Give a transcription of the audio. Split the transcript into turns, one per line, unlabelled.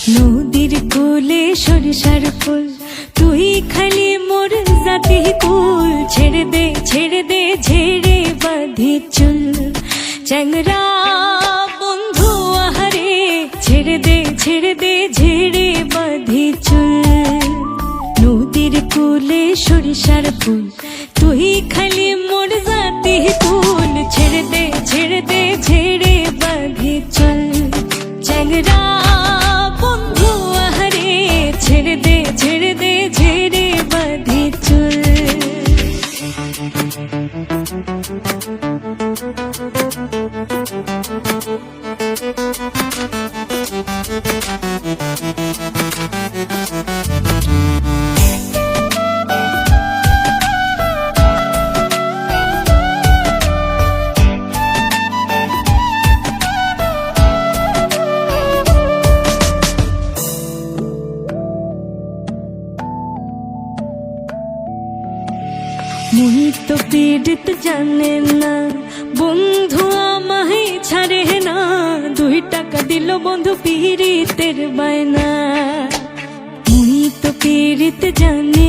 নদীর কোলে সরিষার ফুল, তুই খালি মোর জাতি কুল। ছেড়ে দে ঝেড়ে বাঁধি চুল, চ্যাংরা বন্ধু আহারে। ছেড়ে দে ঝেড়ে বাঁধি চুল। নদীর কোলে সরিষার ফুল, তুই খালি মোর জাতি কুল। ছেড়ে দে ঝেড়ে বাঁধি চুল, চ্যাংরা বন্ধু আহারে। ছেড়ে দে ঝেড়ে বাঁধি চুল। মন তো পীড়িত জানে না, বন্ধু আমায় ছাড়ে না। 2 টাকা দিল বন্ধু পীড়িতের বায়না। মন তো পীড়িত জানে